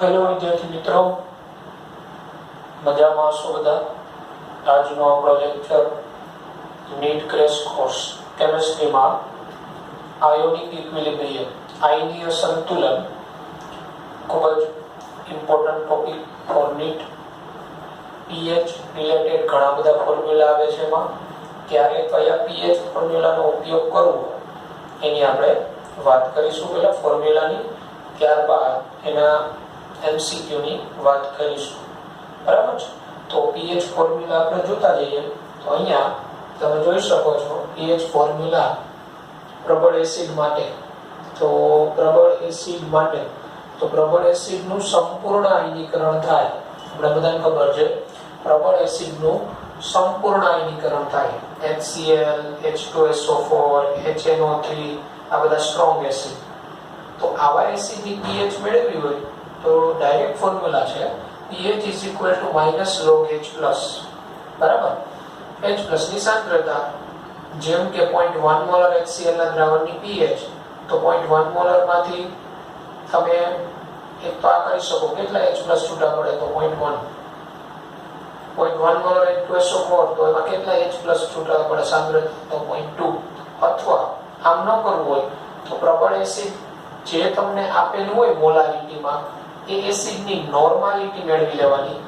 Hello વિદ્યાર્થી મિત્રો, મજામાં છો બધા? આજનો આપણો લેક્ચર નીટ ક્રેશ કોર્સ કેમિસ્ટ્રીમાં આયોનિક ઇક્વિલિબ્રિયમ, આયનીય સંતુલન, ખૂબ જ important topic for NEET. PH related ઘણા બધા ફોર્મ્યુલા આવે છે. એમાં ક્યારે કયા પીએચ ફોર્મ્યુલાનો ઉપયોગ કરવો એની આપણે વાત કરીશું. પહેલા ફોર્મ્યુલાની, ત્યારબાદ એના MCQ ની વાત કરીશું. બરાબર છે? તો પીએચ ફોર્મ્યુલા આપણે જોતા જઈએ. તો અહીંયા તમે જોઈ શકો છો પીએચ ફોર્મ્યુલા પ્રબળ એસિડ માટે. તો પ્રબળ એસિડનું સંપૂર્ણ આયનીકરણ થાય. આપણે બધાને ખબર છે પ્રબળ એસિડનું સંપૂર્ણ આયનીકરણ થાય. HCl, H2SO4, HNO3 આ બધા સ્ટ્રોંગ એસિડ. તો આવા એસિડની pH મેળવવી હોય તો ડાયરેક્ટ ફોર્મ્યુલા છે pH - log H+. બરાબર? H+ ની સાંદ્રતા જેમ કે 0.1 મોલર HCl ના દ્રાવણની pH, તો 0.1 મોલર માંથી તમે એક તો આ કરી શકો કેટલા H+ છૂટા પડે, તો 0.1 મોલર H2SO4, તો એમાં કેટલા H+ છૂટા પડે સાંદ્રતા, તો 0.2. અથવા આમ ન કરવું હોય તો પ્રબળ એસિડ જે તમને આપેલું હોય મોલારિટીમાં, એ એસિડની નોર્માલિટી મેળવી લેવાની.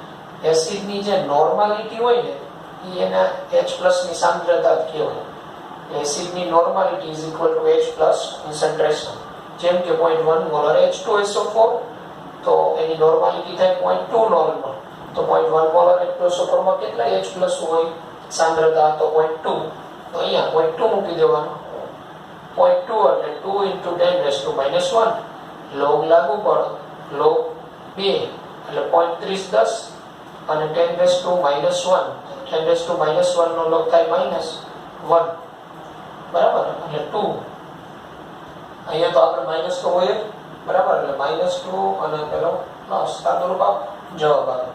એસિડની જે નોર્માલિટી હોય ને એ એના H+ ની સાંદ્રતા કહેવાય. એસિડની નોર્માલિટી H+ કોન્સન્ટ્રેશન. જેમ કે 0.1 મોલર H2SO4, તો એની નોર્માલિટી થાય 0.2 નોર્મલ. તો 0.1 મોલર H2SO4 માં કેટલા H+ હોય સાંદ્રતા, તો 0.2. તો અહીંયા 0.2 મૂકી દેવાનું. 0.2 એટલે 2 × 10⁻⁻1 log લાગુ પડે, log 2 એટલે 0.3010 અને 10⁻⁻1, 10⁻⁻1 નો log થાય -1. બરાબર? એટલે 2. અહીંયા તો આપણે માઈનસ તો હોય જ. બરાબર? એટલે -2 અને પેલો પ્લસ, સાદુરૂપ આપ જવાબ આવે.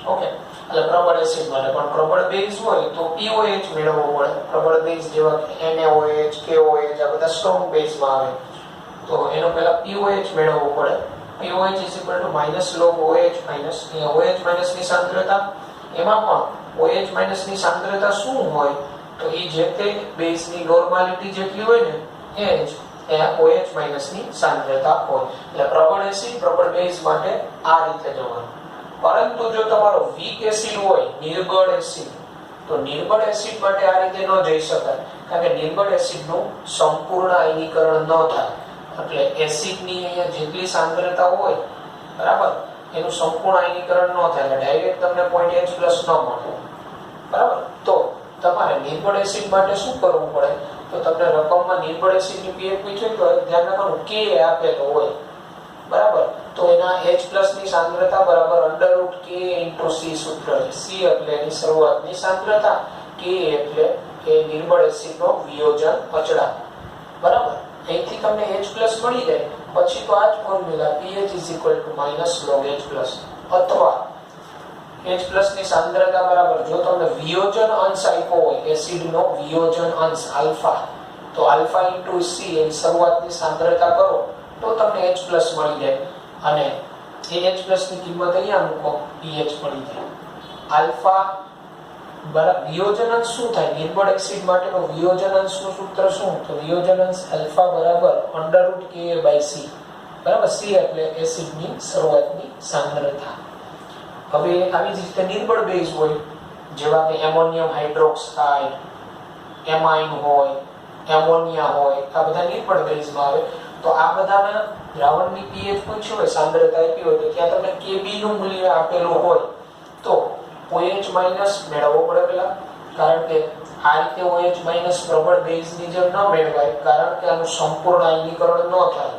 ઓકે. એટલે પ્રબળ એસિડ માટે. પણ પ્રબળ બેઝ હોય તો POH મેળવવો પડે. પ્રબળ બેઝ જેવા કે NaOH, KOH આ બધા સ્ટ્રોંગ બેઝમાં આવે. તો એનો પહેલા POH મેળવવો પડે. POH - log OH-, અહીંયા OH- ની સાંદ્રતા. એમાં પણ OH- ની સાંદ્રતા શું હોય, તો એ જે તે બેઝની નોર્માલિટી જેટલી હોય ને એ જ OH- ની સાંદ્રતા હોય. એટલે પ્રબળ એસિડ, પ્રબળ બેઝ માટે આ રીતે જવાનું. પરંતુ જો તમારો વીક એસિડ હોય, નિર્બળ એસિડ, તો નિર્બળ એસિડ માટે આ રીતે ન જઈ શકાય. કારણ કે નિર્બળ એસિડનું સંપૂર્ણ આયનીકરણ ન થાય. એટલે એસિડની અહીંયા જેટલી સાંદ્રતા હોય, બરાબર, એનું સંપૂર્ણ આયનીકરણ ન થાય. એટલે ડાયરેક્ટ તમને પોઈન્ટ H+ ન મળે. બરાબર? તો તમારે નિર્બળ એસિડ માટે શું કરવું પડે? તો તમને રકમમાં નિર્બળ એસિડની pH પૂછ્યું તો ધ્યાન રાખવાનું K આપેલો હોય. બરાબર? તો એના H+ ની સાંદ્રતા બરાબર √K × C સૂત્ર છે. C એટલે એની શરૂઆતની સાંદ્રતા, K એટલે એ નિર્બળ એસિડનો વિયોજન અચળાંક. બરાબર? અહીંથી તમને H+ મળી જાય પછી તો આ જ ફોર્મ્યુલા pH - log H+. અથવા H+ ની સાંદ્રતા બરાબર, જો તમને વિયોજન અંશ આપ્યો હોય, એસિડનો વિયોજન અંશ આલ્ફા, તો આલ્ફા × C એની શરૂઆતની સાંદ્રતા કરો તો તમને H+ મળી જાય. અને એ H+ ની કિંમત અહીંયા મૂકો, pH મળી જાય. આલ્ફા બરાબર વિયોજન અંશ શું થાય? નિર્બળ એસિડ માટેનો વિયોજન અંશનું સૂત્ર શું? તો વિયોજન અંશ આલ્ફા બરાબર √Ka/C. બરાબર? C એટલે એસિડની શરૂઆતની સાંદ્રતા. હવે આવી જ રીતે નિર્બળ બેઝ હોય, જેવા કે એમોનિયમ હાઇડ્રોક્સાઇડ, એમાઇન હોય, એમોનિયા હોય, આ બધા નિર્બળ બેઝમાં આવે. તો આ બધાના દ્રાવણની pH પૂછ્યું હોય, સાંદ્રતા આપી હોય, તો ત્યાં તમને Kb નું મૂલ્ય આપેલું હોય તો OH- મેળવવો પડે પેલા. કારણ કે આ રીતે OH- પ્રબળ બેઝની જેમ ન મેળવાય, કારણ કે આનું સંપૂર્ણ આયનીકરણ ન થાય.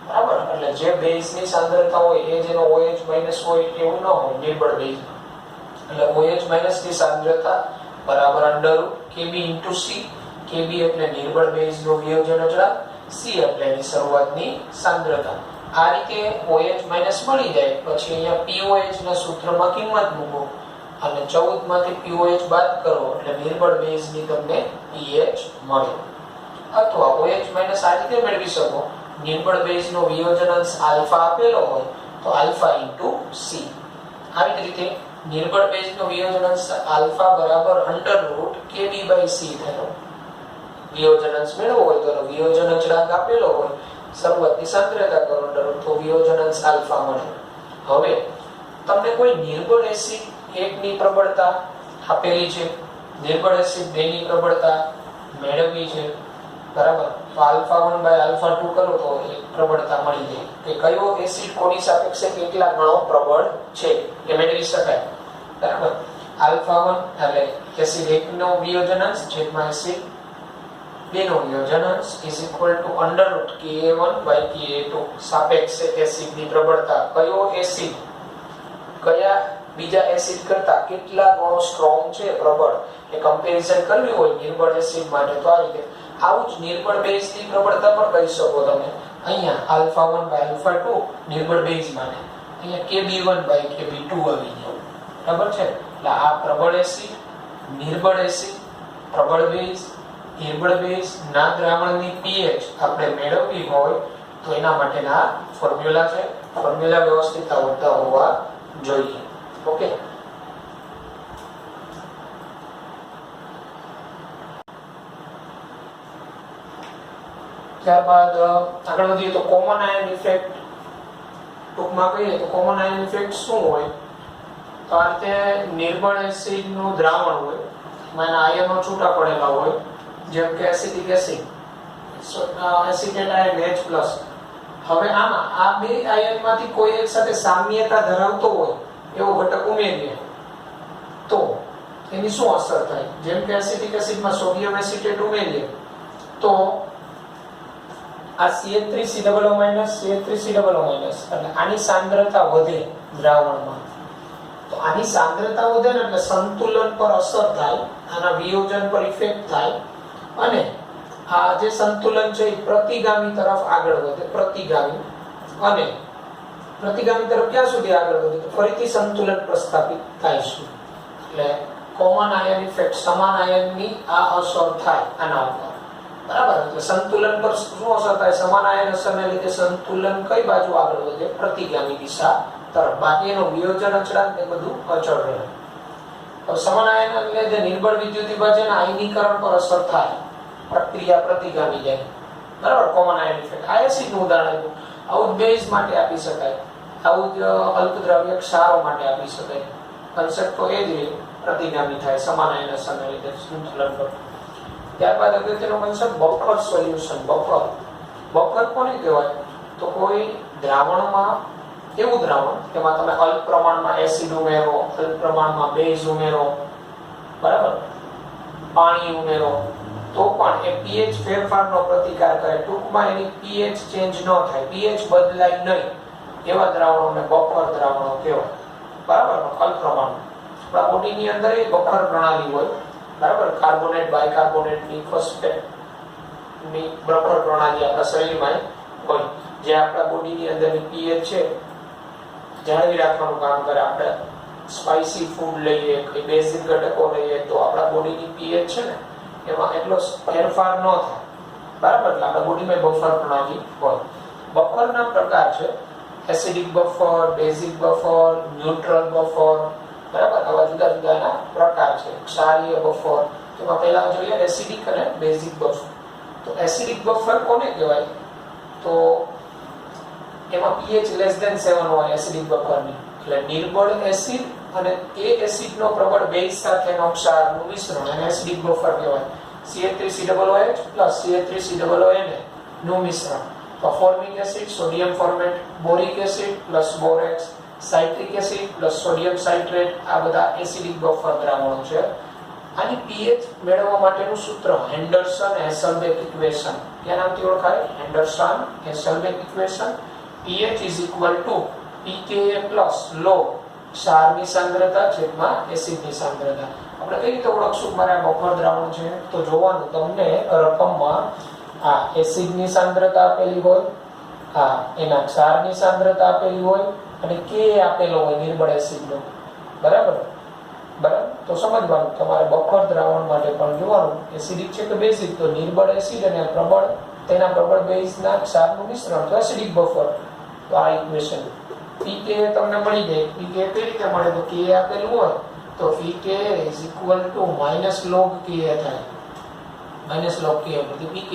બરાબર? એટલે જે બેઝની સાંદ્રતા હોય એ જેનો OH- હોય એવું ન હોય નિર્બળ બેઝ. એટલે OH- ની સાંદ્રતા બરાબર √Kb × C. Kb એટલે નિર્બળ બેઝનો વિયોજન અચળાંક, C એટલે એની શરૂઆતની સાંદ્રતા. આ રીતે OH- મળી જાય પછી અહીંયા POH ના સૂત્રમાં કિંમત મૂકો અને 14 માંથી POH બાદ કરો એટલે નિર્બળ બેઝની તમને pH મળે. અથવા OH- આ રીતે મેળવી શકો. નિર્બળ બેઝનો વિયોજન અંશ આલ્ફા આપેલો હોય તો આલ્ફા ઇન્ટુ સી. આવી જ રીતે નિર્બળ બેઝનો વિયોજનાંશ આલ્ફા બરાબર અંડરરૂટ kb બાય c થયો. વિયોજનાંશ મેળવવો હોય તો વિયોજન અચળાંક આપેલો હોય, શરૂઆતની સાંદ્રતા કરો અંડરરૂટ, તો વિયોજનાંશ આલ્ફા મળે. હવે તમને કોઈ નિર્બળ એસિડ 1 ની પ્રબળતા આપેલી છે, નિર્બળ એસિડ 2 ની પ્રબળતા મેળવવી છે, બરાબર? તો આલ્ફા 1 બાય આલ્ફા 2 કરો તો એક પ્રબળતા મળી જાય કે કયો એસિડ કોની સાપેક્ષે કેટલા ગણો પ્રબળ છે એ મેળવી શકાય, બરાબર? આલ્ફા 1 એટલે એસિડ 1 નો વિયોજનાંશ છેદમાં એસિડ 2 નો વિયોજનાંશ is equal to under root Ka1 by Ka2 સાપેક્ષે એસિડ ની પ્રબળતા. કયો એસિડ કયા બીજા એસિડ કરતા કેટલા ગણો સ્ટ્રોંગ છે, પ્રબળ, એ કમ્પેરિઝન કરવી હોય નિર્બળ એસિડ માટે તો આ રીતે. આવું જ નિર્બળ બેઝ ની પ્રબળતા પણ કહી શકો તમે. અહીંયા આલ્ફા 1 બાય આલ્ફા 2 નિર્બળ બેઝ માટે, અહીંયા Kb1 બાય Kb2 આવી ગયો, બરાબર છે? એટલે આ પ્રબળ એસિડ, નિર્બળ એસિડ, પ્રબળ બેઝ, નિર્બળ બેઝ ના દ્રાવણની pH આપણે મેળવવી હોય તો એના માટેના ફોર્મ્યુલા છે. ફોર્મ્યુલા વ્યવસ્થિત આવડતા હોવા જોઈએ. ઓકે, ત્યારબાદ આગળ વધીએ તો કોમન આયન ઇફેક્ટ. ટૂંકમાં કહીએ તો કોમન આયન ઇફેક્ટ શું હોય? તો આ રીતે નિર્બળ એસિડ નું દ્રાવણ હોય, એમાં આયનો છૂટા પડેલા હોય, જેમ કે acidic acid, acetate ion H+. હવે આમાં આ બે આયનમાંથી કોઈ એક સાથે સામ્યતા ધરાવતો હોય એવો ઘટક ઉમેરીએ તો એની શું અસર થાય? જેમ કે એસિડિક એસિડમાં સોડિયમ એસિટેટ ઉમેરીએ તો આ CH3COO- CH3COO- એટલે આની સાંદ્રતા વધે દ્રાવણમાં. તો આની સાંદ્રતા વધે ને એટલે સંતુલન પર અસર થાય, આના વિયોજન પર ઇફેક્ટ થાય અને આ જે સંતુલન છે એ પ્રતિગામી તરફ આગળ વધે. પ્રતિગામી અને પ્રતિગામી તરફ ક્યાં સુધી આગળ વધે? તો ફરીથી સંતુલન પ્રસ્થાપિત થાય છે. એટલે કોમન આયન ઇફેક્ટ, સમાન આયનની આ અસર થાય આના ઉપર, બરાબર? એટલે સંતુલન પર શું અસર થાય? સમાન આયન અસરને લીધે સંતુલન કઈ બાજુ આગળ વધે? પ્રતિગામી દિશા તરફ. બાકી એનો વિયોજન અચળાંક એ બધું અચળ રહે. તો સમાન આયનને લીધે નિર્બળ વિદ્યુત વિભાજન આયનીકરણ પર અસર થાય, પ્રક્રિયા પ્રતિગામી જાય, બરાબર? Common ion effect. આ એસિડ નું ઉદાહરણ આપ્યું. આવું બેઝ માટે આપી શકાય, આવું જ અલ્પદ્રવ્ય ક્ષારો માટે આપી શકાય. કન્સેપ્ટ તો એ જ રહે, પ્રતિગામી થાય સમાન આયન અસરને લીધે સંતુલન પર. ત્યારબાદ અગત્યનો concept buffer solution. Buffer, buffer કોને કહેવાય? તો કોઈ દ્રાવણમાં એવું દ્રાવણ તેમાં તમે અલ્પ પ્રમાણમાં એસિડ ઉમેરો, અલ્પ પ્રમાણમાં બેઝ ઉમેરો, બરાબર, પાણી ઉમેરો, તો પણ એ pH ફેરફારનો પ્રતિકાર કરે. ટૂંકમાં એની pH ચેન્જ ન થાય, pH બદલાય નહીં એવા દ્રાવણોને બફર દ્રાવણો કહેવાય, બરાબર? અલ્પ પ્રમાણમાં આપણા બોડીની અંદર એ બફર પ્રણાલી હોય, બરાબર? કાર્બોનેટ બાયકાર્બોનેટની ફોસ્ફેટ ની બફર પ્રણાલી આપણા શરીરમાં હોય, જે આપણા બોડીની અંદરની pH છે જાળવી રાખવાનું કામ કરે. આપણે સ્પાઇસી ફૂડ લઈએ, કે બેઝિક ઘટકો લઈએ તો આપણા બોડીની pH છે ને એમાં એટલો ફેરફાર ન થાય, બરાબર? એટલે આપણા બોડીમાં બફર પ્રણાલી હોય. બફરના પ્રકાર છે acidic buffer, basic buffer, neutral buffer, બરાબર? આવા જુદા જુદા એના પ્રકાર છે. ક્ષારીય બફર, તેમાં પહેલા જોઈએ એસિડિક અને બેઝિક બફર. તો એસિડિક બફર કોને કહેવાય? તો એમાં pH <7 હોય એસિડિક બફરની. એટલે નિર્બળ એસિડ અને એ એસિડનો પ્રબળ બેઝ સાથેનો ક્ષારનું મિશ્રણ એને એસિડિક બફર કહેવાય. CH3COOH plus CH3COONA નું મિશ્રણ. તો formic acid, sodium formate, boric acid plus borax, citric acid plus sodium citrate, આ બધા એસિડિક બફર દ્રાવણો છે. આની pH મેળવવા માટેનું સૂત્ર હેન્ડરસન-હેસેલબેક ઇક્વેશન. ક્યાં નામથી ઓળખાય? Henderson Hasselbalch equation. pH is equal to pKa plus log ક્ષારની સાંદ્રતા છેદમાં એસિડની સાંદ્રતા. આપણે કઈ રીતે ઓળખશું મારે આ બફર દ્રાવણ છે? તો જોવાનું તમને રકમમાં આ એસિડની સાંદ્રતા આપેલી હોય, આ એના ક્ષારની સાંદ્રતા આપેલી હોય અને Ka આપેલો હોય નિર્બળ એસિડનો, બરાબર? બરાબર, તો સમજવાનું તમારે બફર દ્રાવણ માટે પણ જોવાનું એસિડિક છે કે બેઝિક. તો નિર્બળ એસિડ અને તેના પ્રબળ બેઝના ક્ષારનું મિશ્રણ તો એસિડિક બફર. તો આ ઇક્વેશન pK તમને મળી જાય. pK કઈ રીતે મળે તો Ka આપેલું હોય તો pK = -log Ka થાય. -log Ka એટલે pK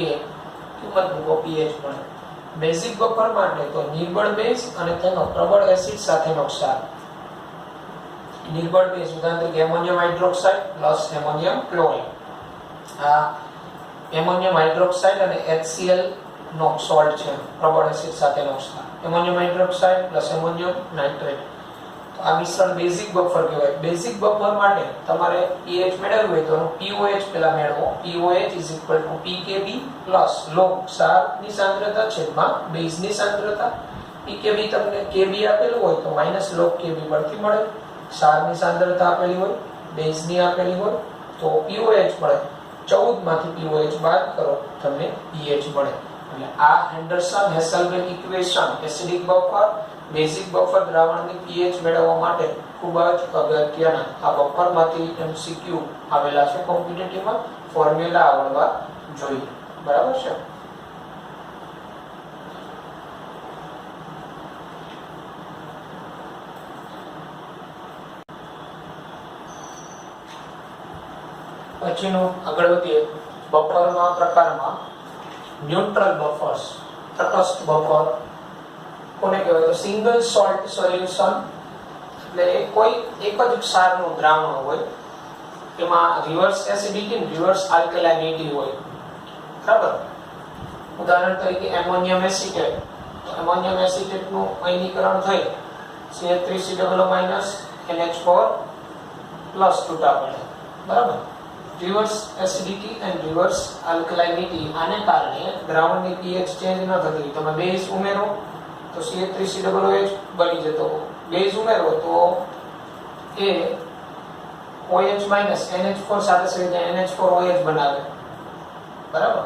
કિંમત મૂકો pH મળે. બેઝિક બફર માટે તો નિર્બળ બેઝ અને તેનો પ્રબળ એસિડ સાથેનો ક્ષાર. નિર્બળ બેઝ ઉદાહરણ તરીકે ammonium hydroxide plus ammonium chloride. આ એમોનિયમ હાઇડ્રોક્સાઇડ અને HCl નો સોલ્ટ છે, પ્રબળ એસિડ સાથેનો ક્ષાર. Ammonium hydroxide plus ammonium nitrate. તો આ મિશ્રણ બેઝિક બફર કહેવાય. બેઝિક બફર માટે તમારે pH મેળવવું હોય તો pOH પેલા મેળવો. pOH = pKb + log ક્ષારની સાંદ્રતા છેદમાં બેઝની સાંદ્રતા. pKb તમને Kb આપેલું હોય તો -log Kb પરથી મળે. ક્ષારની સાંદ્રતા આપેલી હોય, બેઝની આપેલી હોય તો pOH મળે. 14 માંથી pOH બાદ કરો તમને pH મળે. એટલે આ Henderson Hasselbalch equation acidic buffer basic buffer દ્રાવણની pH મેળવવા માટે ખૂબ જ અગત્યના. આ બફરમાંથી MCQ આવેલા છે કોમ્પિટિટિવમાં. ફોર્મ્યુલા આવડવા જોઈએ. બરાબર છે. પછીનું આગળ વધીએ બફરના પ્રકારમાં. ન્યુટ્રલ બફર્સ, તટસ્થ બફર કોને કહેવાય તો સિંગલ સોલ્ટ સોલ્યુશન એટલે કોઈ એક જ ક્ષારનું દ્રાવણ હોય, એમાં રિવર્સ એસિડિટી અને રિવર્સ આલ્કલાઇનિટી હોય. બરાબર. ઉદાહરણ તરીકે એમોનિયમ એસિટેટ. તો એમોનિયમ એસિટેટનું અયનીકરણ થઈ CH3COO- NH4 પ્લસ છૂટા પડે. બરાબર. Reverse acidity and reverse alkalinity આને કારણે દ્રાવણની pH ચેન્જ ન થતી. તમે બેઝ ઉમેરો તો CH3COOH બની જતો. બેઝ ઉમેરો તો એ OH- NH4 સાથે સાથે NH4OH બનાવે. બરાબર.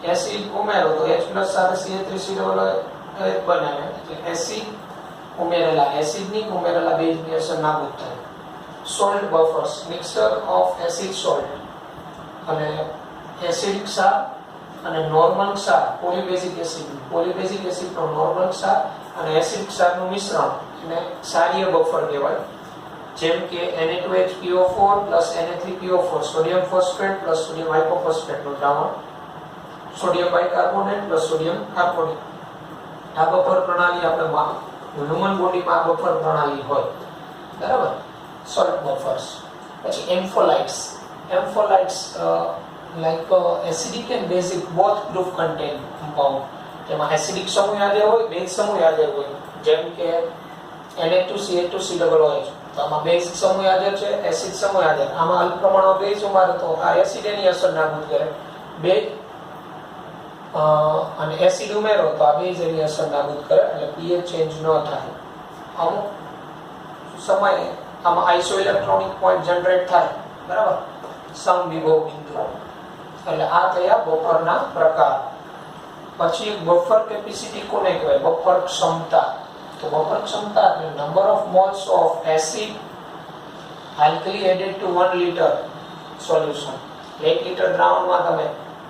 એસિડ ઉમેરો તો H+ સાથે CH3COOH બનાવે. એટલે એસિડ ઉમેરેલા એસિડની ઉમેરેલા બેઝની અસર નાબૂદ થાય. Salt buffers, mixture of acid salt અને એસિડિક ક્ષાર અને નોર્મલ ક્ષાર, પોલીબેઝિક એસિડનો નોર્મલ ક્ષાર અને એસિડિક ક્ષારનું મિશ્રણ એને ક્ષારીય બફર કહેવાય. જેમ કે Na2HPO4 Na3PO4 sodium phosphate sodium હાઇપોફોસ્ફેટનું દ્રાવણ, સોડિયમ બાયકાર્બોનેટ સોડિયમ કાર્બોનેટ. આ બફર પ્રણાલી આપણે હ્યુમન બોડીમાં બફર પ્રણાલી હોય. બરાબર. Salt buffers. પછી એમ્ફોલાઇટ્સ. like acidic and basic both group contain compound. તેમાં એસિડિક સમૂહ હાજર હોય, બેઝ સમૂહ હાજર હોય. જેમ કે Na2CH2COOH. તો આમાં બેઝ સમૂહ હાજર છે, એસિડ સમૂહ હાજર. આમાં અલ્પ પ્રમાણમાં બેઝ ઉમેરો તો આ એસિડ એની અસર નાબૂદ કરે. બેઝ અને એસિડ ઉમેરો તો આ બેઝ એની અસર નાબૂદ કરે. એટલે pH ચેન્જ ન થાય. અમુક સમયે આમાં આઇસો ઇલેક્ટ્રોનિક પોઈન્ટ જનરેટ થાય. બરાબર. સમવિભવ બિંદુ. એટલે આ થયા બફરના પ્રકાર. પછી બફર કેપેસિટી કોને કહેવાય? બફર ક્ષમતા. તો બફર ક્ષમતા એટલે number of moles of acid alkali added to 1 litre solution. 1 litre દ્રાવણમાં તમે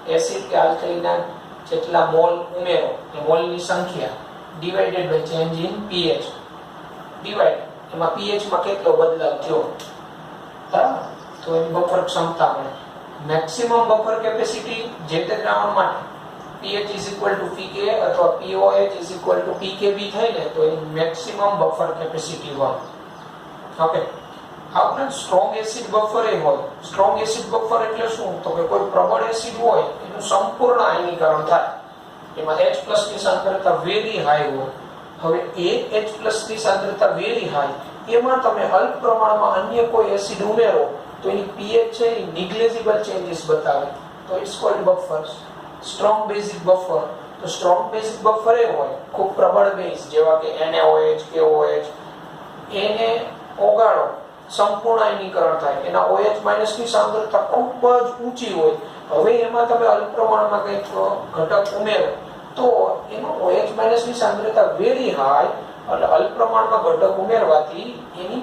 એસિડ કે આલ્કલીના જેટલા મોલ ઉમેરો એ મોલની સંખ્યા divided by change in pH. Divide એમાં pH માં કેટલો બદલાવ થયો. બરાબર. તો એની બફર ક્ષમતા મળે. મેક્સિમમ બફર કેપેસિટી જે તે દ્રાવણ માટે pH = pK અથવા pOH = pKb થઈને તો એની મેક્સિમમ બફર કેપેસિટી હોય. ઓકે. આ ઉપરાંત સ્ટ્રોંગ એસિડ બફર એ હોય. સ્ટ્રોંગ એસિડ બફર એટલે શું? તો કે કોઈ પ્રબળ એસિડ હોય એનું સંપૂર્ણ આયનીકરણ થાય. એમાં H+ ની સાંદ્રતા વેરી હાઈ હોય. હવે એ H+ ની સાંદ્રતા વેરી હાઈ એમાં તમે અલ્પ પ્રમાણમાં અન્ય કોઈ એસિડ ઉમેરો તો એની pH છે એ negligible changes બતાવે. તો it's called buffers. Strong basic buffer. તો સ્ટ્રોંગ બેઝિક બફર એ હોય ખૂબ પ્રબળ બેઝ જેવા કે NaOH, KOH એને ઓગાળો સંપૂર્ણ આયનીકરણ થાય. એના OH- ની સાંદ્રતા ખૂબ જ ઊંચી હોય. હવે એમાં તમે અલ્પ પ્રમાણમાં કંઈક ઘટક ઉમેરો તો એનો OH- ની સાંદ્રતા વેરી હાઈ. એટલે અલ્પ પ્રમાણમાં ઘટક ઉમેરવાથી એની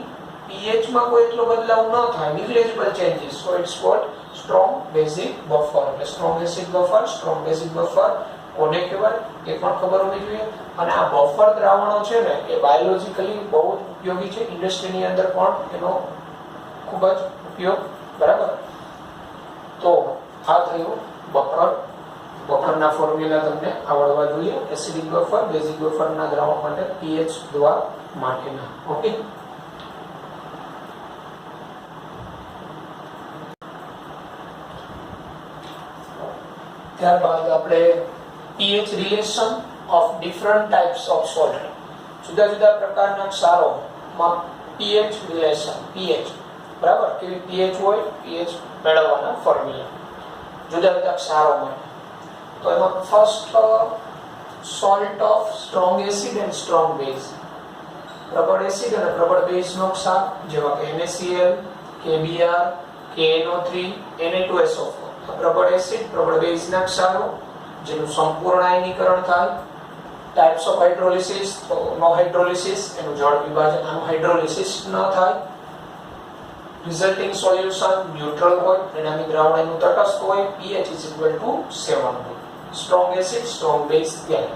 pH માં કોઈ એટલો બદલાવ ન થાય. negligible changes. So it's called strong basic buffer. એટલે strong acid buffer, strong basic buffer, કોને કહેવાય એ પણ ખબર હોવી જોઈએ. અને આ બફર દ્રાવણો છે ને એ બાયોલોજીકલી બહુ ઉપયોગી છે, ઇન્ડસ્ટ્રીની અંદર પણ એનો ખૂબ જ ઉપયોગ. બરાબર. તો આ થયું બફર. બફરના ફોર્મ્યુલા તમને આવડવા જોઈએ. એસિડિક બફર, બેઝિક બફરના દ્રાવણ માટે pH દવા માટેના. ઓકે. ત્યારબાદ આપણે pH relation of different types of salt. જુદા જુદા પ્રકારના ક્ષારોમાં pH રિલેશન, pH બરાબર કેવી pH હોય, pH મેળવવાના ફોર્મ્યુલા જુદા જુદા ક્ષારો માટે. તો એમાં first salt of strong acid and strong base. પ્રબળ એસિડ અને પ્રબળ બેઝનો ક્ષાર જેવા કે NaCl, KBr, KNO3, Na2SO4. પ્રબળ એસિડ, પ્રબળ બેઝના ક્ષારો જેનું સંપૂર્ણ આયનીકરણ થાય. ટાઇપ્સ ઓફ હાઇડ્રોલિસિસ, તો નો હાઇડ્રોલિસિસ, એનું જળ વિભાજન, આનું હાઇડ્રોલિસિસ ન થાય. રિઝલ્ટિંગ સોલ્યુશન ન્યુટ્રલ હોય, પરિણામી દ્રાવણ એનું તટસ્થ હોય. pH 7 હોય. સ્ટ્રોંગ એસિડ, સ્ટ્રોંગ બેઝ ત્યાં.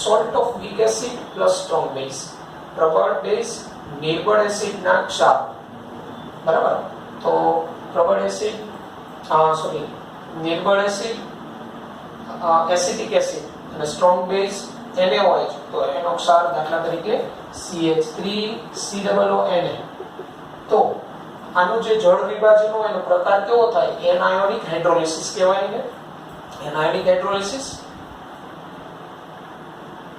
Salt of weak acid plus strong base. પ્રબળ બેઝ, નિર્બળ એસિડના ક્ષાર. બરાબર. તો પ્રબળ એસિડ નિર્બળ એસિડ, એસિટિક એસિડ અને સ્ટ્રોંગ બેઝ NaOH, તો એનો ક્ષાર દાખલા તરીકે CH3COONA. તો આનું જે જળ વિભાજન હોય એનો પ્રકાર કેવો થાય? એનાયોનિક હાઇડ્રોલિસિસ કહેવાય ને. એનાયોનિક હાઇડ્રોલિસિસ.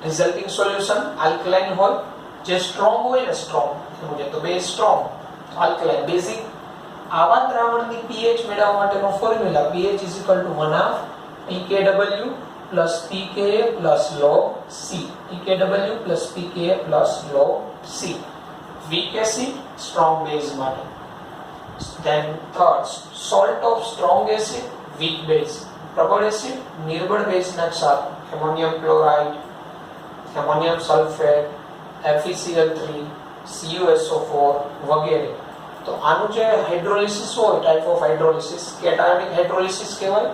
રિઝલ્ટિંગ સોલ્યુશન આલ્કલાઇન હોય. જે સ્ટ્રોંગ હોય ને, સ્ટ્રોંગ એનું તો બેઝ સ્ટ્રોંગ, આલ્કલાઇન બેઝિક. આવા દ્રાવણની pH મેળવવા માટેનો formula pH 1/2 pKw plus pKa plus log C. pKw plus pKa plus log C. weak acid, strong base માટે. then third, salt of strong acid, weak base. પ્રબળ acid, નિર્બળ બેઝના ક્ષાર ammonium chloride, ammonium sulphate, FeCl3, CuSO4 વગેરે. તો આનું જે hydrolysis હોય, type of hydrolysis કેટાયોનિક hydrolysis કહેવાય.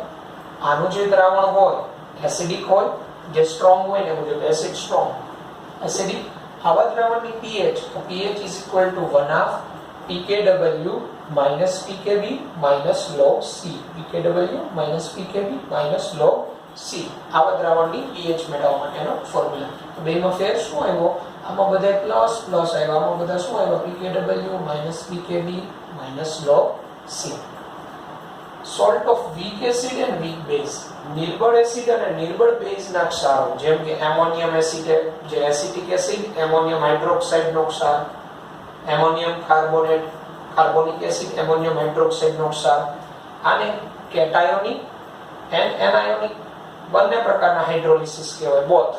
આનું જે દ્રાવણ હોય એસિડિક હોય, જે સ્ટ્રોંગ હોય ને મુજબ એસિડ સ્ટ્રોંગ, એસિડિક. આવા દ્રાવણની pH, તો pH 1/2 pKw minus pKb minus log C. pKw minus pKb minus log C. આવા દ્રાવણની pH મેળવવા માટેનો ફોર્મ્યુલા. તો બેમાં ફેર શું આવ્યો? આમાં બધા પ્લસ પ્લસ આવ્યા, આમાં બધા શું આવ્યા? pKw minus pKb minus log C. Salt of weak acid and weak base. નિર્બળ એસિડ અને નિર્બળ બેઝના ક્ષારો જેમ કે એમોનિયમ એસિટેટ, જે એસિટિક એસિડ, એમોનિયમ હાઇડ્રોક્સાઇડનો ક્ષાર, ammonium carbonate, carbonic acid, ammonium હાઇડ્રોક્સાઇડનો ક્ષાર. આને કેટાયોનિક એન્ડ એનાયોનિક બંને પ્રકારના હાઇડ્રોલિસિસ કહેવાય, બોથ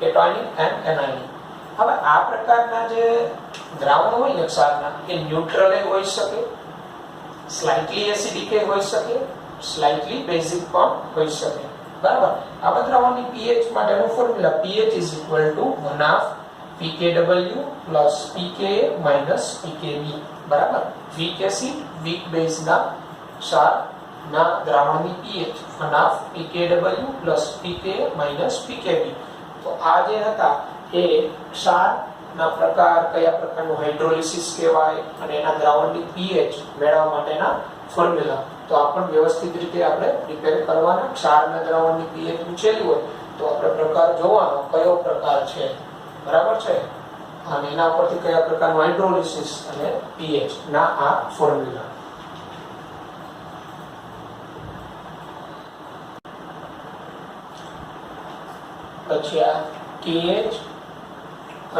કેટાયોનિક એન્ડ એનાયોનિક. હવે આ પ્રકારના જે દ્રાવણ હોય ને ક્ષારના, એ ન્યુટ્રલ હોઈ શકે, સ્લાઇટલી એસિડિક હોઈ શકે, સ્લાઇટલી બેઝિક પણ હોઈ શકે. બરાબર. આવા દ્રાવણની pH માટેનો formula pH 1/2 pKw plus pKa minus pKb. બરાબર. વીક એસિડ, વીક બેઝના ક્ષારના દ્રાવણની pH 1/2 pKw plus pKa minus pKb. તો આ જે હતા એ ક્ષારના પ્રકાર, કયા પ્રકારનું હાઇડ્રોલિસિસ કહેવાય અને એના દ્રાવણની pH મેળવવા માટેના ફોર્મ્યુલા. તો આ પણ વ્યવસ્થિત રીતે આપણે પ્રિપેર કરવાના. ક્ષારના દ્રાવણની pH પૂછેલી હોય તો આપણે પ્રકાર જોવાનો કયો પ્રકાર છે. બરાબર છે. અને એના ઉપરથી કયા પ્રકારનું હાઇડ્રોલિસિસ અને pH ના આ ફોર્મ્યુલા. પછી આ KH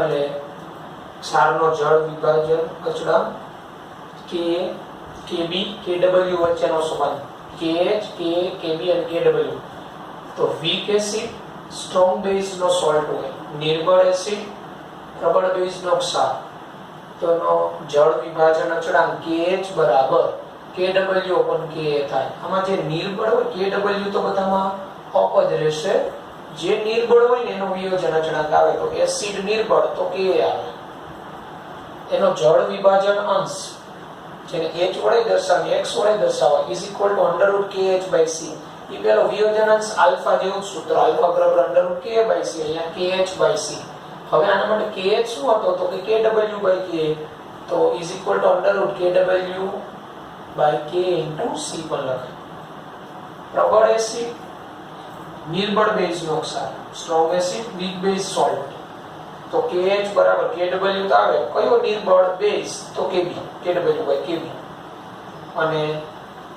અને ક્ષારનો જળ વિભાજન અચળાંક Ka, Kb, Kw વચ્ચેનો સંબંધ. KH, Ka, Kb અને Kw. તો વીક એસિડ સ્ટ્રોંગ બેઝનો સોલ્ટ હોય, નિર્બળ એસિડ પ્રબળ બેઝનો ક્ષાર, તો એનો જળ વિભાજન અચળાંક KH બરાબર Kw upon Ka થાય. આમાં જે નિર્બળ હોય Kw તો બધામાં અપ જ રહેશે. જે નિર્બળ હોય ને એનો વિયોજન અચળાંક આવે, તો એસિડ નિર્બળ તો Ka આવે. એનો જળ વિભાજન અંશ જેને H વડે દર્શાવીએ, X વડે દર્શાવવા is equal to √KH/C. એ પેલો વિયોજનાંશ આલ્ફા જેવું જ સૂત્ર આલ્ફા બરાબર √k/c અહીંયા kh/c. હવે આના માટે kh શું હતો તો કે kw/k તો = √kw/k * c પણ લખાય. પ્રબળ એસિડ નિર્બળ બેઝનો ક્ષાર, strong acid weak base salt. તો KH બરાબર KW તો આવે, કયો નિર્બળ બેઝ તો KB, KW/KB. અને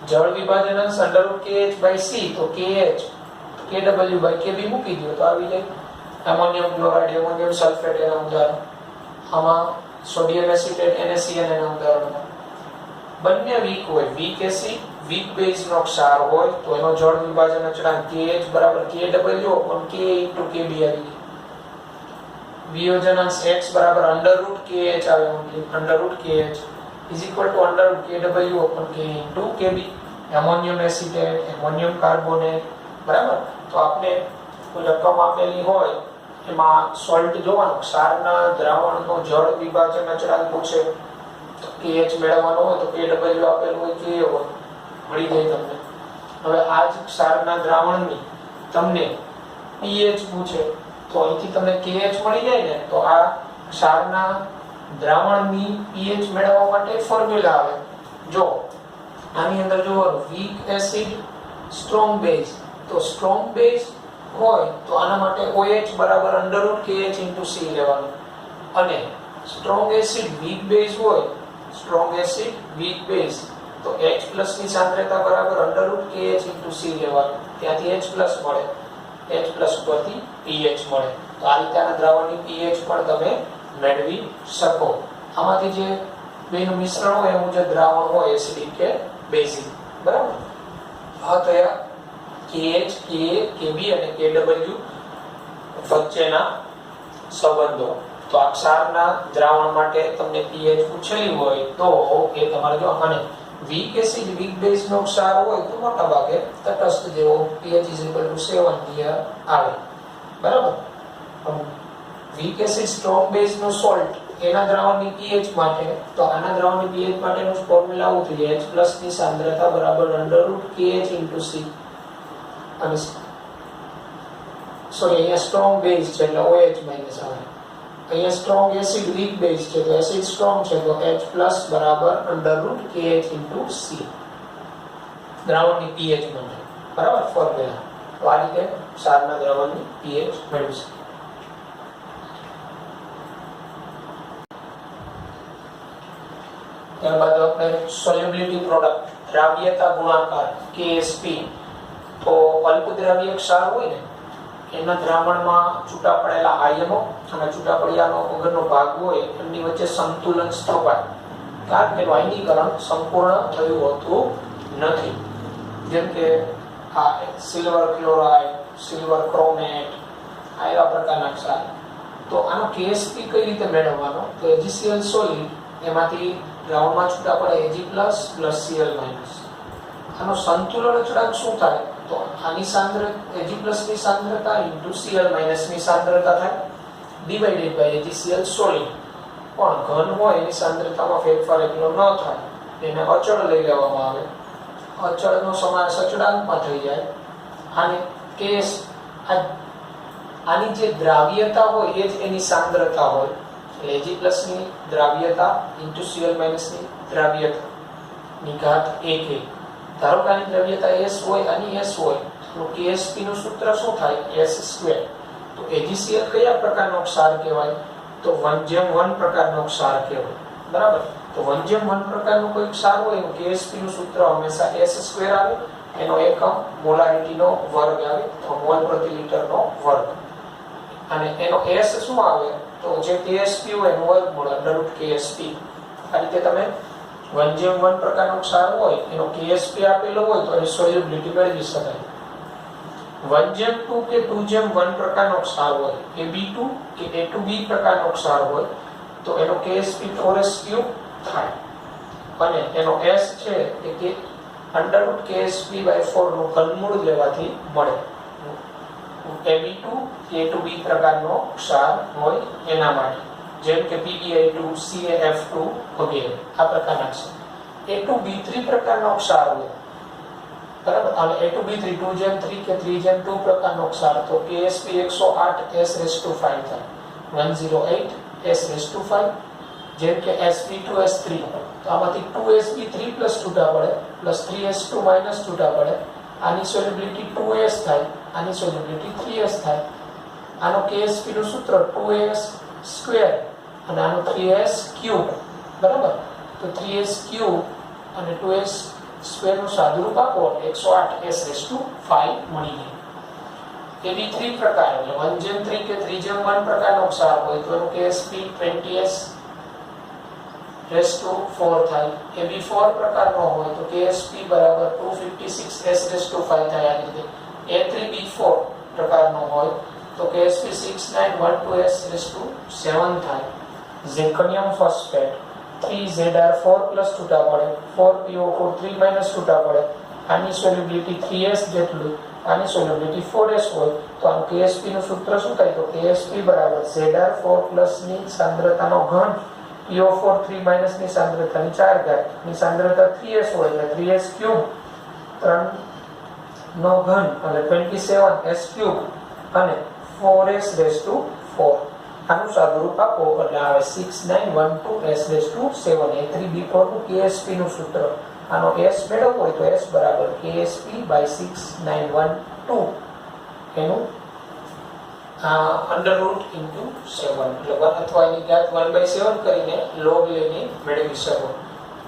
જળ વિભાજન અંશ √KH/c તો KH KW/KB મૂકી દો તો આવી જાય. એમોનિયમ ક્લોરાઇડ, એમોનિયમ સલ્ફેટ એના ઉદાહરણ. આમાં સોડિયમ એસિટેટ NaCl એના ઉદાહરણ. બંને વીક હોય, વીક એસિડ વીક બેઝ નો ક્ષાર હોય તો એનો જળ વિભાજન અચળાંક KH બરાબર KW/K * KB આવી જાય. વિયોજનાંશ x બરાબર √KH આવે, √KH = √KW/K * KB. Ammonium acetate, ammonium carbonate, બરાબર. તો આપણે કોઈ રકમ આપેલી હોય એમાં સોલ્ટ જોવાનું, ક્ષારના દ્રાવણનો જળ વિભાજન અચળાંક પૂછે તો KH મેળવવાનો હોય તો KW આપેલું હોય કે હોય મળી જાય તમને. હવે આ જ ક્ષારના દ્રાવણની તમને pH પૂછે તો અહીંથી તમને KH મળી જાય ને, તો આ ક્ષારના દ્રાવણની pH મેળવવા માટે ફોર્મ્યુલા આવે. જો આની અંદર જોવાનું વીક એસિડ સ્ટ્રોંગ બેઝ, તો સ્ટ્રોંગ બેઝ હોય તો આના માટે OH બરાબર √KH * C લેવાનું. અને સ્ટ્રોંગ એસિડ વીક બેઝ હોય, સ્ટ્રોંગ એસિડ વીક બેઝ તો H+ ની સાંદ્રતા બરાબર √KH * C લેવાનું. ત્યાંથી H+ મળે, H+ ઉપરથી pH મળે. તો આ રીતે આ દ્રાવણની pH પણ તમે મેળવી શકો. આમાંથી જે બેનું મિશ્રણ હોય એવું જે દ્રાવણ હોય એસિડિક કે બેઝિક, બરાબર. આ થયા KH, Ka, Kb અને Kw વચ્ચેના સંબંધો. તો આ ક્ષારના દ્રાવણ માટે તમને pH પૂછેલી હોય તો એ તમારે જો. અને વીક એસિડ વીક બેઝ નો ક્ષાર હોય તો મોટા ભાગે તટસ્થ જેવો pH = 7 આવે, બરાબર. વીક એસિડ સ્ટ્રોંગ બેઝ નો સોલ્ટ એના દ્રાવણની pH માટે તો આના દ્રાવણની pH માટેનું ફોર્મ્યુલા આવું થઈ જાય, H+ ની સાંદ્રતા બરાબર √KH * C. અને સોરી અહીંયા સ્ટ્રોંગ બેઝ છે એટલે OH- આવે. અહીંયા સ્ટ્રોંગ એસિડ વીક બેઝ છે તો એસિડ સ્ટ્રોંગ છે તો H+ બરાબર √KH * C દ્રાવણની pH માટે, બરાબર. ફોર્મ્યુલા તો આ રીતે ક્ષારના દ્રાવણની pH મેળવી શકે. ત્યારબાદ આપણે સોલ્યુબિલિટી પ્રોડક્ટ, દ્રાવ્યતા ગુણાકાર KSP. તો અલ્પદ્રાવ્ય ક્ષાર હોય ને એના દ્રાવણમાં છૂટા પડેલા આયનો અને છૂટા પડ્યાનો વગરનો ભાગ હોય એમની વચ્ચે સંતુલન સ્થપાય, કારણ કે આયનીકરણ સંપૂર્ણ થયું હોતું નથી. જેમ કે આ સિલ્વર ક્લોરાઇડ, સિલ્વર ક્રોમેટ, આ એવા પ્રકારના ક્ષાર. તો આનો KSP કઈ રીતે મેળવવાનો? તો HCl સોલિડ એમાંથી દ્રાવણમાં છૂટા પડે Ag+ + Cl-. આનો સંતુલન અચળાંક શું થાય? તો આની સાંદ્રતા Ag+ ની સાંદ્રતા * Cl- ની સાંદ્રતા થાય ડિવાઇડેડ બાય HCl સોલિડ. પણ ઘન હોય એની સાંદ્રતામાં ફેરફાર એટલો ન થાય, એને અચળ લઈ લેવામાં આવે. અચળનો સમાવેશ અચળાંકમાં થઈ જાય. આને KS આની જે દ્રાવ્યતા હોય એ જ એની સાંદ્રતા હોય. એટલે Ag+ ની દ્રાવ્યતા * Cl- ની દ્રાવ્યતા ની ઘાત 1. ધારો કે આની દ્રવ્યતા S હોય, આની S હોય તો KSP નું સૂત્ર શું થાય? S². તો AgCl કયા પ્રકારનો ક્ષાર કહેવાય? તો 1:1 પ્રકારનો ક્ષાર કહેવાય, બરાબર. તો 1:1 પ્રકારનો કોઈ ક્ષાર હોય તો KSP નું સૂત્ર હંમેશા S² આવે. એનો એકમ મોલારિટીનો વર્ગ આવે, તો મોલ પ્રતિ લિટરનો વર્ગ. અને એનો S શું આવે? તો જે KSP હોય એનું વર્ગમૂળ √KSP. આ રીતે તમે 1:1 પ્રકારનો ક્ષાર હોય એનો KSP આપેલો હોય તો એની સોલ્યુબિલિટી મેળવી શકાય. 1:2 કે 2:1 પ્રકારનો ક્ષાર હોય, AB2 કે A2B પ્રકારનો ક્ષાર હોય તો એનો KSP 4s³ થાય. અને એનો S છે કે √KSP/4 નું ઘનમૂળ લેવાથી મળે. AB2 કે A2B પ્રકારનો ક્ષાર હોય એના માટે, જેમ કે PbI2, CaF2 વગેરે આ પ્રકારના ક્ષાર. A2B3 પ્રકારનો ક્ષાર હોય, બરાબર. અને A2B3 2/3 કે 3/2 પ્રકારનો ક્ષાર તો KSP 108 S⁵ થાય 108 S⁵, જેમ કે Sp2S3 તો આમાંથી 2Sp3 પ્લસ છૂટા પડે પ્લસ 3S2 માઇનસ છૂટા પડે. આની સોલ્યુબિલિટી 2S થાય, આની સોલ્યુબિલિટી 3S થાય. આનો KSP નું સૂત્ર 2S² અને આનો 3S³ બરાબર. તો 3S³ અને 2S² નું સાદુરૂપ આપો એટલે 108 S⁵ મળી જાય. AB3 પ્રકાર એટલે 1/3 કે 3/1 પ્રકારનો ક્ષાર હોય તો એનું KSP 20S⁴ થાય. AB4 પ્રકારનો હોય તો KSP બરાબર 256S⁵ થાય. આ રીતે A3B4 પ્રકારનો હોય તો KSP 6912S⁵ થાય. ઝિર્કોનિયમ ફોસ્ફેટ 3Zr4 પ્લસ છૂટા પડે 4PO4 3 માઇનસ છૂટા પડે. આની સોલ્યુબિલિટી 3S જેટલું, આની સોલ્યુબિલિટી 4S હોય તો આનું KSP નું સૂત્ર શું થાય તો KSP બરાબર Zr4 ની સાંદ્રતાનો ઘન PO4 3 માઇનસ ની સાંદ્રતાની 4 ઘાત ની સાંદ્રતા 3S હોય એટલે 3S³ 3 નો ઘન એટલે 27S³ અને 4S⁴. આનું સાદુરૂપ આપો એટલે આવે 6912S⁵. A3B4 નું KSP નું સૂત્ર આનો S મેળવવો હોય તો S બરાબર KSP by 6912 એનું √7 એટલે 1 અથવા એની ઘાત 1/7 કરીને log લઈને મેળવી શકો.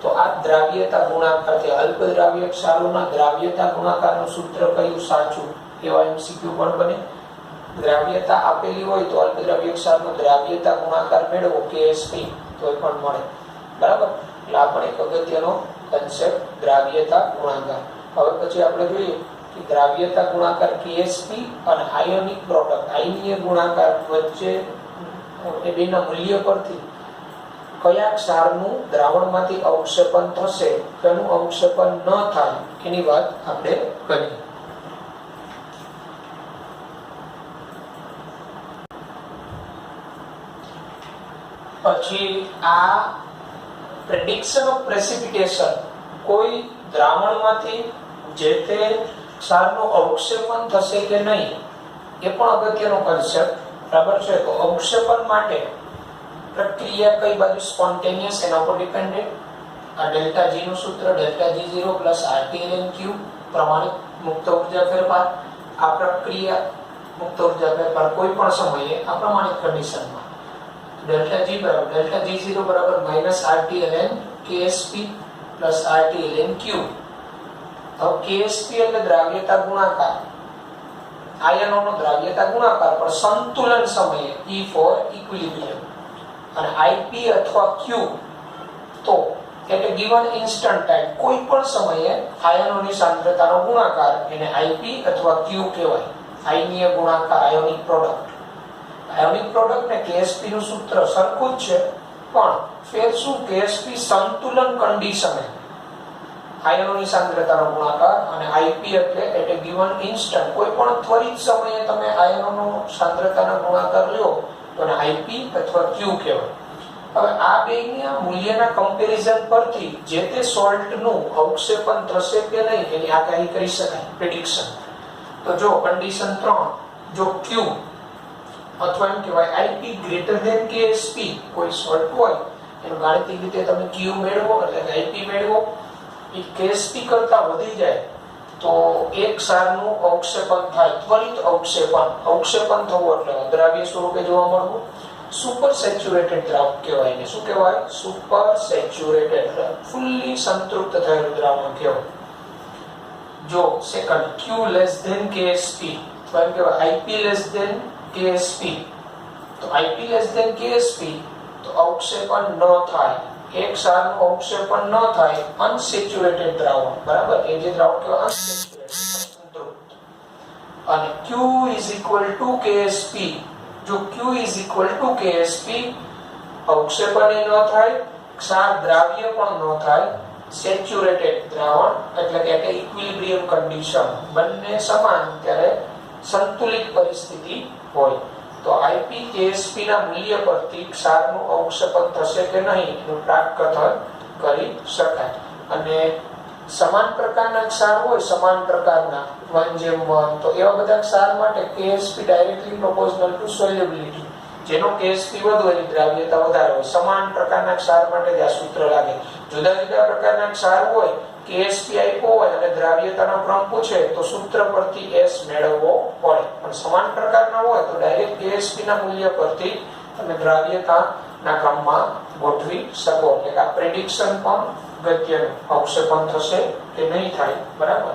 તો આ દ્રાવ્યતા ગુણાકાર છે. અલ્પ દ્રાવ્ય ક્ષારોના દ્રાવ્યતા ગુણાકારનું સૂત્ર કયું સાચું એવા MCQ પણ બને. દ્રાવ્યતા આપેલી હોય તો અલ્પ દ્રાવ્ય ક્ષારનો દ્રાવ્યતા ગુણાકાર મેળવો KSP તો એ પણ મળે બરાબર. એટલે આ પણ એક અગત્યનો કન્સેપ્ટ દ્રાવ્યતા ગુણાકાર. હવે પછી આપણે જોઈએ કે દ્રાવ્યતા ગુણાકાર KSP અને આયોનિક પ્રોડક્ટ આયનીય ગુણાકાર વચ્ચે એ બેના મૂલ્ય પરથી કયા ક્ષારનું દ્રાવણમાંથી અવક્ષેપન થશે તેનું અવક્ષેપન ન થાય એની વાત આપણે કરીએ. પછી આ પ્રેડિક્શન ઓફ પ્રેસિપિટેશન કોઈ દ્રાવણમાંથી જે તે ક્ષારનું અવક્ષેપન થશે કે નહીં એ પણ અગત્યનો કન્સેપ્ટ બરાબર છે. તો અવક્ષેપન માટે પ્રક્રિયા કઈ બાજુ સ્પોન્ટેનિયસ એના પર ડિપેન્ડન્ટ. આ ΔG નું સૂત્ર ΔG0 RT/Q પ્રમાણિત મુક્ત ઉર્જા ફેરફાર. આ પ્રક્રિયા મુક્ત ઉર્જા ફેરફાર કોઈ પણ સમયે આ પ્રમાણિત કન્ડિશનમાં ΔG બરાબર ΔG0 બરાબર -RT/ln KSP RT/ln Q. હવે KSP એટલે દ્રાવ્યતા ગુણાકાર, આયનોનો દ્રાવ્યતા ગુણાકાર પણ સંતુલન સમયે E for equilibrium. અને IP અથવા Q તો એટલે given instant time કોઈ પણ સમયે આયનોની સાંદ્રતાનો ગુણાકાર એને IP અથવા Q કહેવાય. આયનીય ગુણાકાર આયોનિક પ્રોડક્ટ. આયોનિક પ્રોડક્ટ ને KSP નું સૂત્ર સરખું જ છે પણ ફેર શું KSP સંતુલન કન્ડિશને આયનોની સાંદ્રતાનો ગુણાકાર અને IP એટલે એટ એ ગિવન ઇન્સ્ટન્ટ કોઈ પણ ત્વરિત સમયે તમે આયનોનો સાંદ્રતાનો ગુણાકાર લ્યો તો એને IP અથવા Q કહેવાય. હવે આ બેના મૂલ્યના કમ્પેરિઝન પરથી જે તે સોલ્ટનું અવક્ષેપન થશે કે નહીં એની આગાહી કરી શકાય પ્રેડિક્શન. તો જો કન્ડિશન 3 જો Q અથવા એમ કહેવાય IP ગ્રેટર ધેન KSP કોઈ સોલ્ટ હોય એનું ગાણિતિક રીતે તમે Q મેળવો એટલે IP મેળવો એ KSP કરતા વધી જાય તો એક ક્ષારનું અવક્ષેપન થાય ત્વરિત અવક્ષેપન થવું એટલે અદ્રાવ્ય સ્વરૂપે જોવા મળવું. સુપર સેચ્યુરેટેડ દ્રાવણ કહેવાય ને. શું કહેવાય? સુપર સેચ્યુરેટેડ ફુલ્લી સંતૃપ્ત થયેલું દ્રાવણ કહેવાય. જો second Q less than KSP તો એમ કહેવાય IP લેસ ધેન KSP. તો IP લેસ ધેન KSP તો અવક્ષેપન ન થાય. એક ક્ષારનું અવક્ષેપન ન થાય અનસેચ્યુરેટેડ દ્રાવણ બરાબર. એ જે દ્રાવણ કહેવાય અનસેચ્યુરેટેડ સંતૃપ્ત. અને Q = KSP જો Q = KSP અવક્ષેપન ન થાય ક્ષાર દ્રાવ્ય પણ ન થાય સેચ્યુરેટેડ દ્રાવણ એટલે કે ઇક્વિલિબ્રિયમ કન્ડિશન બંને સમાન ત્યારે સંતુલિત પરિસ્થિતિ હોય તો IP KSP ના મૂલ્ય પરથી ક્ષારનું અવક્ષેપન થશે કે નહીં એનું પ્રાકકથન કરી શકાય. અને સમાન પ્રકારના ક્ષાર હોય, સમાન પ્રકારના 1:1, તો એવા બધા ક્ષાર માટે KSP directly proportional two solubility. જેનો KSP વધુ એની દ્રાવ્યતા વધારે હોય. સમાન પ્રકારના ક્ષાર માટે જ આ સૂત્ર લાગે. જુદા જુદા પ્રકારના ક્ષાર હોય, KSP આપ્યો હોય અને દ્રાવ્યતાનો ક્રમ પૂછે તો સૂત્ર પરથી S મેળવવો પડે. પણ સમાન પ્રકારના હોય તો ડાયરેક્ટ KSP ના મૂલ્ય પરથી તમે દ્રાવ્યતાના ક્રમમાં ગોઠવી શકો. એટલે આ પ્રેડિક્શન પણ ગત્યનું અવક્ષેપણ થશે કે નહીં થાય, બરાબર.